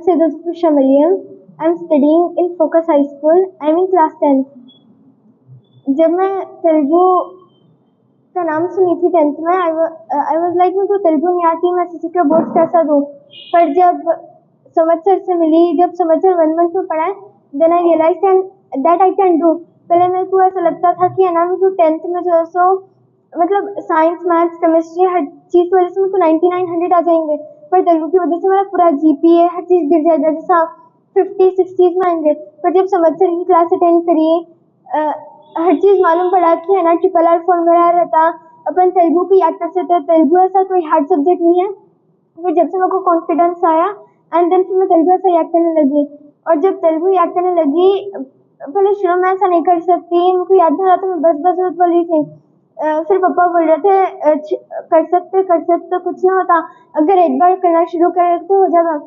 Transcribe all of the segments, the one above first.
Sayyida Zufisha Maryam. I'm studying in Focus High School. I'm in class 10th. जब मैं तेलुगु का नाम सुनी थी 10th में, आई वाज लाइक मुझे तेलुगु नहीं आती, मैं एसएससी का बोर्ड कैसा दूँ। पर जब संवत्सर से मिली, जब संवत्सर 1 मंथ में पढ़ा, then I realize that I can do. पहले मेरे को ऐसा लगता था कि है ना, मेरे को 10th में जो है सो मतलब साइंस, मैथ्स, केमिस्ट्री हर चीज़ की वजह से मेरे को 99 100 आ जाएंगे, पर तेलुगु की वजह से मेरा पूरा जीपीए हर चीज़ गिर जाएगा, जैसा 50 60 में आएंगे। पर जब संवत्सर की क्लास अटेंड करी, हर चीज़ मालूम पड़ा कि है ना RRR फॉर्मूला रहता, अपन तेलुगु को याद कर सकते हैं, तेलुगु ऐसा कोई हार्ड सब्जेक्ट नहीं है। फिर जब से मेरे को कॉन्फिडेंस आया एंड देन फिर मैं तेलुगु ऐसा याद करने लगी। और जब तेलुगु याद करने लगी, पहले शुरू में ऐसा नहीं कर सकती, मेरे को याद नहीं रहा था, मैं बस बोल रही थी। फिर पापा बोल रहे थे कर सकते कुछ नहीं होता, अगर एक बार करना शुरू करे तो हो जाएगा।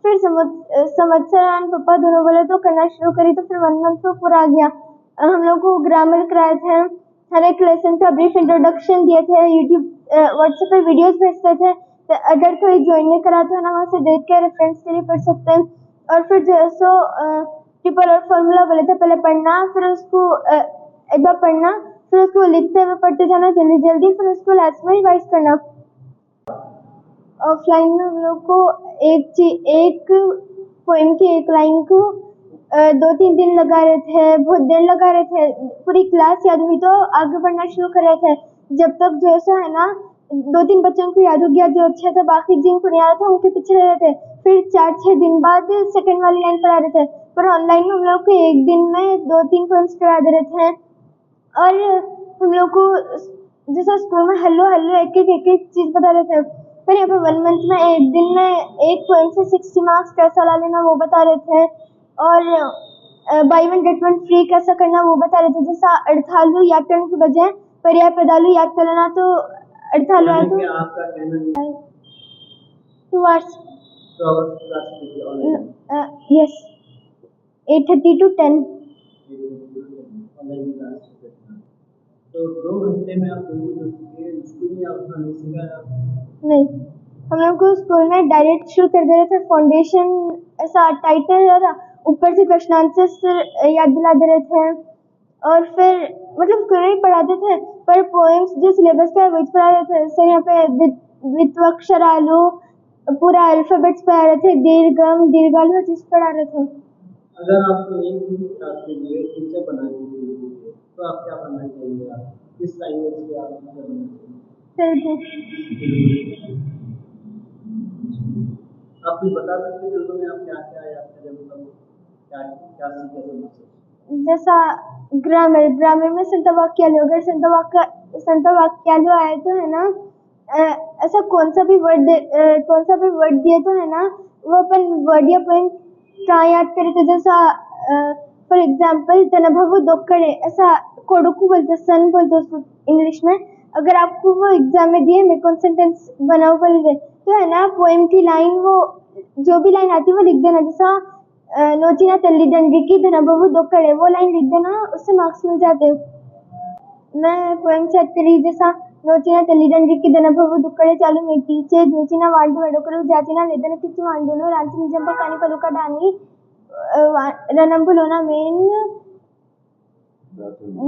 फिर संवत्सर एंड पापा दोनों बोले तो करना शुरू करी, तो फिर 1 मंथ तो पूरा आ गया। हम लोग को ग्रामर कराए थे, हर एक लेसन का ब्रीफ इंट्रोडक्शन दिए थे, यूट्यूब व्हाट्सएप पे वीडियोस भेजते थे, तो अगर कोई ज्वाइन नहीं करा तो है ना, वहाँ से देख के रेफरेंस के लिए पढ़ सकते हैं। और फिर जो है सो RRR फॉर्मूला बोले थे पहले पढ़ना, फिर उसको एक बार पढ़ना, फिर उसको लिखते हुए पढ़ते जाना जल्दी, फिर उसको लास्ट में रिवाइज करना। ऑफलाइन में हम लोग को एक पोएम की एक लाइन को 2-3 दिन लगा रहे थे, बहुत देर लगा रहे थे, पूरी क्लास याद हुई तो आगे बढ़ना शुरू कर रहे थे। जब तक जो है ना 2-3 बच्चों को याद हो गया जो अच्छे थे, बाकी जिनको नहीं आ रहा था उनके पीछे रह रहे थे। फिर 4-6 दिन बाद सेकंड वाली लाइन पढ़ा रहे थे। पर ऑनलाइन में हम लोग को एक दिन में 2-3 पोएम्स करा दे रहे थे, और हम लोग को जैसा स्कूल में हेलो एक चीज बता रहे थे, पर यहाँ पे 1 मंथ में एक दिन में एक पोएम से 60 मार्क्स कैसा ला लेना वो बता रहे थे, और बाय 1 गेट 1 फ्री कैसा करना वो बता रहे थे। जैसा अर्थालु याद करने के बजाय पर्याय पदालु याद कर लेना, तो अर्थालु है तो आपका कहना 2 hours यस 8:30 to 10। तो 2 घंटे में आप स्कूल में आप नहीं, हम लोग को स्कूल में डायरेक्ट शुरू कर दे रहे थे, फाउंडेशन ऐसा टाइटल और ऊपर से क्वेश्चन आंसर याद दिला दे रहे थे, और फिर मतलब स्कूल में पढ़ाते थे, पर पोएम्स जो सिलेबस का है वही पढ़ा रहे थे। सर यहाँ पे द्वित्वाक्षरालु पूरा अल्फाबेट्स पढ़ा रहे थे, दीर्घम दीर्घालु चीज पढ़ा रहे थे। अगर आपको एक दिन क्लास के लिए टीचर बनानी है तो आप क्या बनना चाहिए? आप किस लैंग्वेज के आप टीचर बनना चाहिए? आप कुछ बता सकते हैं तेलुगु में आप क्या याद करें, मतलब क्या सीखे? जैसा ग्रामर में संत वाक्यालु, अगर संत वाक्यालु आए तो है ना, ऐसा कौन सा भी वर्ड दिए तो है ना, वो अपन वर्ड या पॉइंट कहाँ याद करे, तो जैसा फॉर एग्जाम्पल तनभवु दोक्कड़े, ऐसा कोडुकु बोलते, सन बोलते उसको इंग्लिश में। अगर आपको वो एग्जाम में दिए मैं कौन सेंटेंस बनाओ बोल तो है ना, पोएम की लाइन वो जो भी लाइन आती है वो लिख देना। जैसा नोचिना तल्लीदंडी की धनभवु दोक्कड़े, वो लाइन लिख देना, उससे मार्क्स मिल जाते। मैं पोएम से करी, जैसा नोचिना तल्लीदंडी की धनभवु दोक्कड़े चालू मेटी चे जोचिना वांडू वेडोकरू जाचिना लेदन किच्चु वांडूनो रांची निजंबा कानी पलुका डानी रणंबुलोना मेन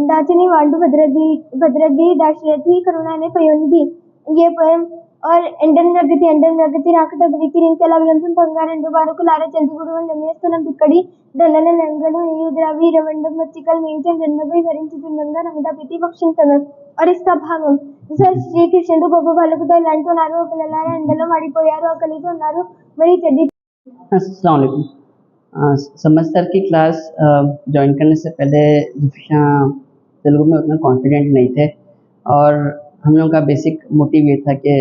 दाचिनी वांडू भद्रगी दाशरथी करुणा ने पयोनिधि, ये पोएम। और ఎండన్ ప్రగతి రాకట బ్రీతి రింకెల విలంసం బంగారండు బారకు లార జల్ది గుడువన్ నమేస్తనం పిక్కడి దల్లన నంగలు నీయు ద్రావి రవండం మచ్చికల్ మేంచన్ రెండబై భరించుతుండగా నమదా ప్రతి పక్షింతనం। और इसका भागम जैसे श्री कृष्णుడు గొప్ప బాలకుడు అంటున్నారు, పిల్లలారా ఎండలో మడిపోయారు, ఆకలితో ఉన్నారు, మరి చెడ్డి। अस्सलाम वालेकुम। सेमेस्टर की क्लास ज्वाइन करने से पहले जुफिशा तेलुगु में उतना कॉन्फिडेंट नहीं थे, और हम लोगों का बेसिक मोटिव ये था कि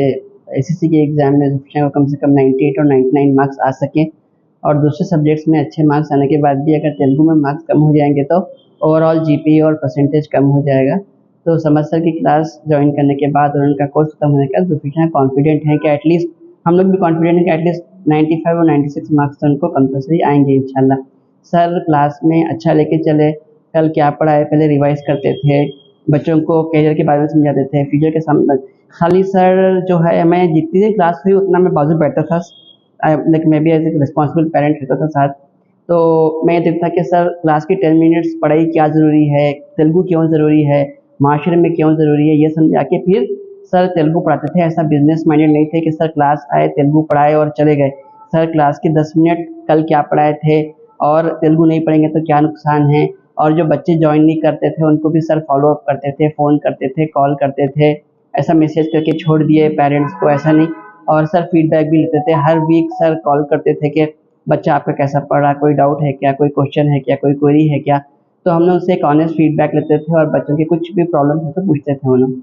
एसएससी के एग्ज़ाम में जुफिशा को कम से कम 98 और 99 मार्क्स आ सकें, और दूसरे सब्जेक्ट्स में अच्छे मार्क्स आने के बाद भी अगर तेलुगु में मार्क्स कम हो जाएंगे तो ओवरऑल जीपीए और परसेंटेज कम हो जाएगा। तो सेमेस्टर की क्लास ज्वाइन करने के बाद और उनका कोर्स खत्म होने के बाद जुफिशा कॉन्फिडेंट है कि एटलीस्ट, हम लोग भी कॉन्फिडेंट हैं कि एटलीस्ट 95 और 96 मार्क्स तो उनको कंपल्सरी आएंगे इंशाल्लाह। सर क्लास में अच्छा लेके चले, कल क्या पढ़ाए पहले रिवाइज करते थे, बच्चों को कैरियर के बारे में समझाते थे, फ्यूचर के सामने। खाली सर जो है, मैं जितनी दिन क्लास हुई उतना मैं बाजू बैठता था, लाइक मैं भी एज ए रिस्पॉन्सिबल पेरेंट रहता था साथ। तो मैं ये देखता कि सर क्लास की 10 मिनट्स पढ़ाई क्या ज़रूरी है, तेलुगु क्यों ज़रूरी है, माशरे में क्यों ज़रूरी है, ये समझा के फिर सर तेलुगु पढ़ाते थे। ऐसा बिजनेस माइंडेड नहीं थे कि सर क्लास आए तेलुगु पढ़ाए और चले गए। सर क्लास के 10 मिनट कल क्या पढ़ाए थे और तेलुगु नहीं पढ़ेंगे तो क्या नुकसान है। और जो बच्चे ज्वाइन नहीं करते थे उनको भी सर फॉलो अप करते थे, फ़ोन करते थे, कॉल करते थे, ऐसा मैसेज करके छोड़ दिए पेरेंट्स को, ऐसा नहीं। और सर फीडबैक भी लेते थे, हर वीक सर कॉल करते थे कि बच्चा आपका कैसा पढ़ रहा है, कोई डाउट है क्या, कोई क्वेश्चन है क्या, कोई क्वेरी है क्या। तो हम लोग उनसे एक ऑनेस्ट फीडबैक लेते थे और बच्चों के कुछ भी प्रॉब्लम है तो पूछते थे वो लोग।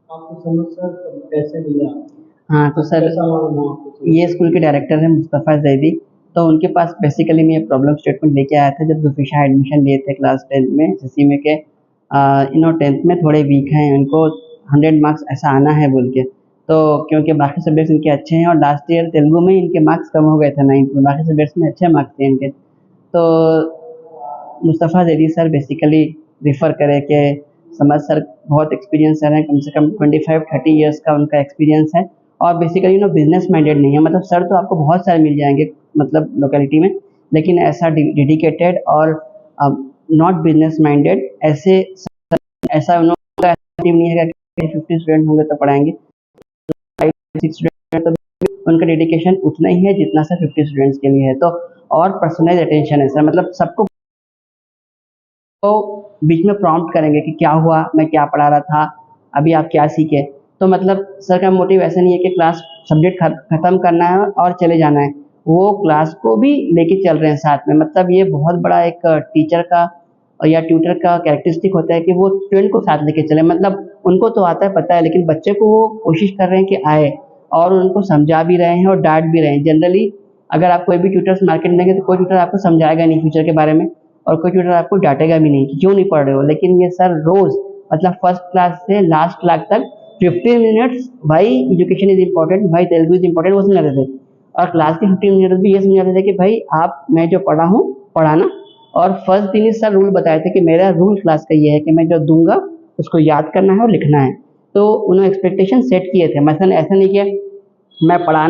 आपको समझ सर कैसे मिला? हाँ तो सर कैसा मालूम आपको? ये स्कूल के डायरेक्टर हैं मुस्तफ़ा ज़ैदी। तो उनके पास बेसिकली मैं ये प्रॉब्लम स्टेटमेंट लेके आया था जब जुफिशा एडमिशन लिए थे क्लास 10 में एसएससी में के इन्हों 10th में थोड़े वीक हैं, उनको 100 मार्क्स ऐसा आना है बोल के। तो क्योंकि बाकी सब्जेक्ट्स इनके अच्छे हैं और लास्ट ईयर तेलुगु में इनके मार्क्स कम हो गए थे 9th में, बाकी सब्जेक्ट्स में अच्छे मार्क्स थे इनके। तो Mustafa Zaidi sir basically refer करे कि समझ सर बहुत एक्सपीरियंस सर हैं, कम से कम 25-30 ईयर्स का उनका एक्सपीरियंस है और बेसिकली बिजनेस माइंडेड नहीं है। मतलब सर तो आपको बहुत सारे मिल जाएंगे मतलब लोकेलिटी में, लेकिन ऐसा डेडिकेटेड और नॉट बिजनेस माइंडेड ऐसे ऐसा उन्होंने टीम नहीं है कि 50 स्टूडेंट होंगे तो पढ़ाएंगे, 6 स्टूडेंट तो उनका डेडिकेशन उतना ही है जितना सर 50 स्टूडेंट्स के लिए है। तो और पर्सनलाइज अटेंशन है सर, मतलब सबको तो बीच में प्रॉम्प्ट करेंगे कि क्या हुआ, मैं क्या पढ़ा रहा था, अभी आप क्या सीखे। तो मतलब सर का मोटिव ऐसा नहीं है कि क्लास सब्जेक्ट ख़त्म करना है और चले जाना है, वो क्लास को भी लेके चल रहे हैं साथ में। मतलब ये बहुत बड़ा एक टीचर का या ट्यूटर का कैरेक्टरिस्टिक होता है कि वो स्टूडेंट को साथ लेके चले। मतलब उनको तो आता है पता है, लेकिन बच्चे को वो कोशिश कर रहे हैं कि आए और उनको समझा भी रहे हैं और डांट भी रहे हैं। जनरली अगर आप कोई भी ट्यूटर्स मार्केट में देंगे तो कोई ट्यूटर आपको समझाएगा नहीं फ्यूचर के बारे में और कोई ट्यूटर आपको डांटेगा भी नहीं कि क्यों नहीं पढ़ रहे हो। लेकिन ये सर रोज मतलब फर्स्ट क्लास से लास्ट क्लास तक 15 मिनट्स भाई एजुकेशन इज इम्पोर्टेंट, भाई तेलुगु इज इम्पोर्टेंट, वो समझाते थे। और क्लास के 15 मिनट भी ये समझाते थे कि भाई आप मैं जो पढ़ा हूँ पढ़ाना। और फर्स्ट दिन ही सर रूल बताए थे कि मेरा रूल क्लास का ये है कि मैं जो दूंगा उसको याद करना है और लिखना है। तो उन्होंने एक्सपेक्टेशन सेट किए थे, मतलब ऐसा नहीं कि मैं पढ़ा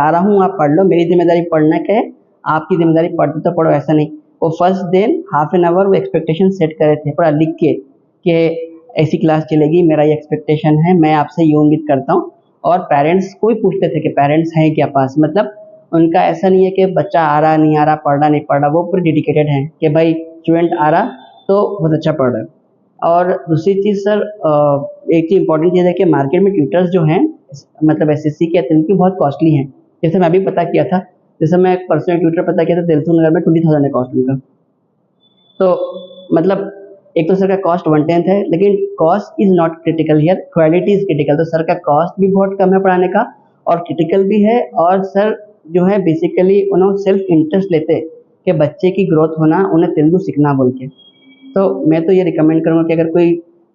रहा हूँ आप पढ़ लो, मेरी जिम्मेदारी पढ़ना क्या है, आपकी जिम्मेदारी पढ़ते तो पढ़ो, ऐसा नहीं। वो फर्स्ट दिन हाफ एन आवर वो एक्सपेक्टेशन सेट करे थे पूरा लिख के कि ऐसी क्लास चलेगी, मेरा ये एक्सपेक्टेशन है, मैं आपसे ये उम्मीद करता हूँ। और पेरेंट्स को भी पूछते थे कि पेरेंट्स हैं क्या पास, मतलब उनका ऐसा नहीं है कि बच्चा आ रहा नहीं आ रहा, पढ़ रहा नहीं पढ़ रहा, वो पूरे डेडिकेटेड हैं कि भाई स्टूडेंट आ रहा तो बहुत अच्छा पढ़ रहा है। और दूसरी चीज़ सर एक चीज़ इंपॉर्टेंट चीज़ है कि मार्केट में ट्यूटर्स जो हैं मतलब एसएससी के तेलुगु बहुत कॉस्टली हैं। जैसे मैं अभी पता किया था, जैसे मैं एक पर्सनल ट्यूटर पता किया था तेलुगु नगर में 20,000 है कॉस्ट उनका। तो मतलब एक तो सर का कॉस्ट 1/10 है, लेकिन cost is not critical here, quality is critical. तो सर का कॉस्ट भी बहुत कम है पढ़ाने का और क्रिटिकल भी है। और सर जो है बेसिकली उन्होंने सेल्फ इंटरेस्ट लेते कि बच्चे की ग्रोथ होना, उन्हें तेलुगु सीखना बोल के। तो मैं तो ये रिकमेंड करूँगा कि अगर कोई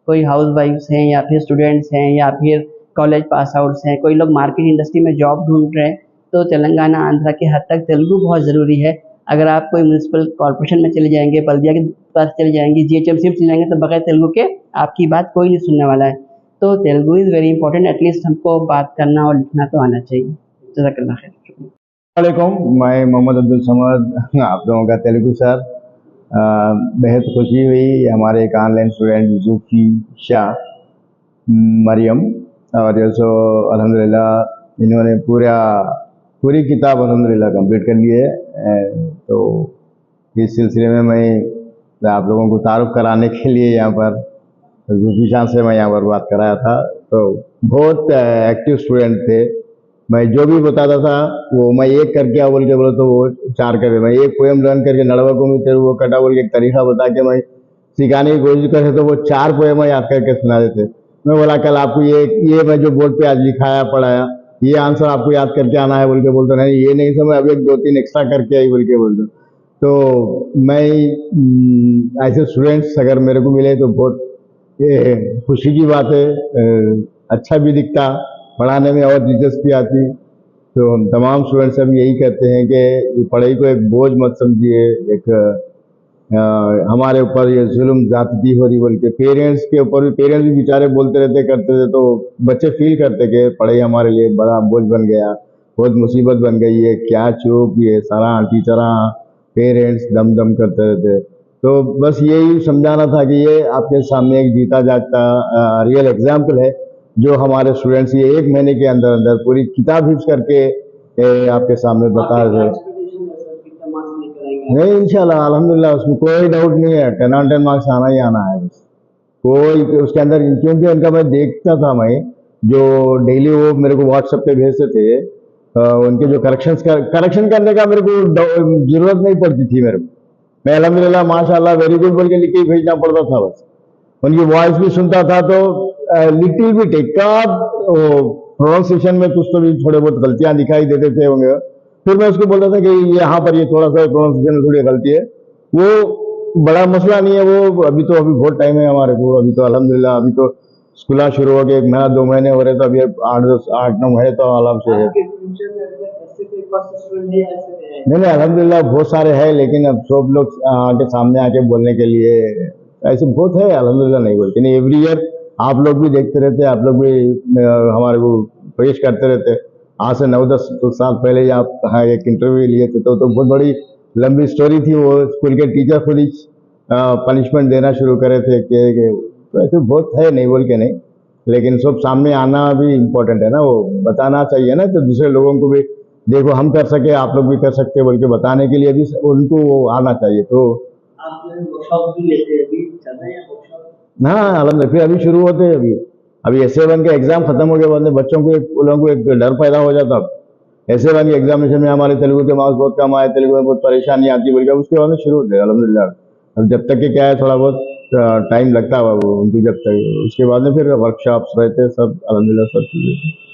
कोई हाउस वाइफ्स हैं या फिर स्टूडेंट्स हैं या फिर कॉलेज पास आउट्स हैं, कोई लोग मार्केट इंडस्ट्री में जॉब ढूंढ रहे हैं, तो तेलंगाना आंध्रा के हद तक तेलुगु बहुत ज़रूरी है। अगर आप कोई म्यूनसिपल कॉर्पोरेशन में चले जाएंगे, बल्दिया के पास चले जाएंगे, जीएचएमसी में चले जाएंगे, तो बगैर तेलुगु के आपकी बात कोई नहीं सुनने वाला है। तो Telugu is very important, at least हमको बात करना और लिखना तो आना चाहिए। जज़ाकल्लाह खैर। वालेकुम, मैं मोहम्मद अब्दुल समद, आप लोगों का तेलुगु सर। बेहद खुशी हुई हमारे एक ऑनलाइन स्टूडेंट जुफिशा मरियम, और जो सो अल्हम्दुलिल्लाह इन्होंने पूरी किताब अल्हम्दुलिल्लाह कंप्लीट कर ली है। तो इस सिलसिले में मैं आप लोगों को तारुफ कराने के लिए यहाँ पर जुफिशा से मैं यहाँ पर बात कराया था। तो बहुत एक्टिव स्टूडेंट थे, मैं जो भी बताता था वो मैं एक करके बोल के बोला तो वो 4 करके, मैं एक पोएम लर्न करके नड़वा को मैं वो कटा बोल के एक तरीका बता के मैं सिखाने की कोशिश करे तो वो 4 पोएम याद करके सुना देते। मैं बोला कल आपको ये मैं जो बोर्ड पे आज लिखाया पढ़ाया ये आंसर आपको याद करके आना है बोल के बोलते, नहीं ये नहीं समझ, अभी 2-3 एक्स्ट्रा करके आई बोल के बोलते। तो मैं ऐसे स्टूडेंट्स अगर मेरे को मिले तो बहुत खुशी की बात है, अच्छा भी दिखता, पढ़ाने में और दिलचस्पी आती। तो हम तमाम स्टूडेंट्स सब यही कहते हैं कि पढ़ाई को एक बोझ मत समझिए, एक हमारे ऊपर ये जुल्म ज्यादती हो रही बोल के पेरेंट्स के ऊपर भी, पेरेंट्स भी बेचारे बोलते रहते करते थे, तो बच्चे फील करते कि पढ़ाई हमारे लिए बड़ा बोझ बन गया, बहुत मुसीबत बन गई है, क्या चुप, ये सारा टीचर पेरेंट्स दम दम करते रहते। तो बस यही समझाना था कि ये आपके सामने एक जीता जागता रियल एग्जाम्पल है, जो हमारे स्टूडेंट्स ये 1 महीने के अंदर अंदर पूरी किताब हिफ्स करके आपके सामने बता रहे हैं। नहीं, इंशाल्लाह अल्हम्दुलिल्लाह उसमें कोई डाउट नहीं है, 10 on 10 मार्क्स आना ही आना है बस। कोई उसके अंदर, क्योंकि उनका मैं देखता था, मैं जो डेली वो मेरे को व्हाट्सएप पे भेजते थे, उनके जो करेक्शन करने का मेरे को जरूरत नहीं पड़ती थी मेरे को। मैं अल्हम्दुलिल्लाह माशाल्लाह वेरी गुड बोल के लिख के भेजना पड़ता था बस। उनकी वॉइस भी सुनता था तो लिटिल बिट एक प्रोनाउंसिएशन में कुछ तो भी थोड़े बहुत गलतियां दिखाई देते थे होंगे, फिर मैं उसको बोलता था कि यहाँ पर ये थोड़ा सा प्रोनाउंसिएशन में थोड़ी गलती है, वो बड़ा मसला नहीं है। वो अभी बहुत टाइम है हमारे को, अभी तो अल्हम्दुलिल्लाह अभी तो स्कूल शुरू हो गए, 1 महीना 2 महीने हो रहे, तो अभी 8-9 महीने तो आराम से है। नहीं नहीं अल्हम्दुलिल्लाह बहुत सारे हैं, लेकिन अब सब लोग आके सामने आके बोलने के लिए ऐसे बहुत है अल्हम्दुलिल्लाह, नहीं बोलते नहीं। एवरी ईयर आप लोग भी देखते रहते, आप लोग भी हमारे को पेश करते रहते। आज से 9-10 साल पहले ही आप एक इंटरव्यू लिए थे, तो बहुत बड़ी लंबी स्टोरी थी। वो स्कूल के टीचर खुद ही पनिशमेंट देना शुरू करे थे कि तो ऐसे बहुत है, नहीं बोल के नहीं, लेकिन सब सामने आना भी इम्पोर्टेंट है ना, वो बताना चाहिए ना, तो दूसरे लोगों को भी देखो हम कर सके, आप लोग भी कर सकते बोल के बताने के लिए भी उनको आना चाहिए। तो आप वर्कशॉप भी लेते हैं, अभी चल रहे हैं वर्कशॉप? हाँ अलहमदुलिल्लाह, फिर अभी शुरू होते हैं। अभी SA1 के एग्जाम खत्म हो गए, बाद में बच्चों को उन लोगों को एक डर पैदा हो जाता। SA1 के एग्जामिनेशन में हमारे तेलुगु के मार्क्स बहुत कम आए, तेलुगु में बहुत परेशानी आती बोल के उसके बाद में शुरू होते हैं अलहमदुलिल्लाह। अब जब तक कि क्या है, थोड़ा बहुत टाइम लगता है वो उनकी, जब तक उसके बाद में फिर वर्कशॉप्स रहते हैं सब अलहमदुलिल्लाह सब चीज़ें।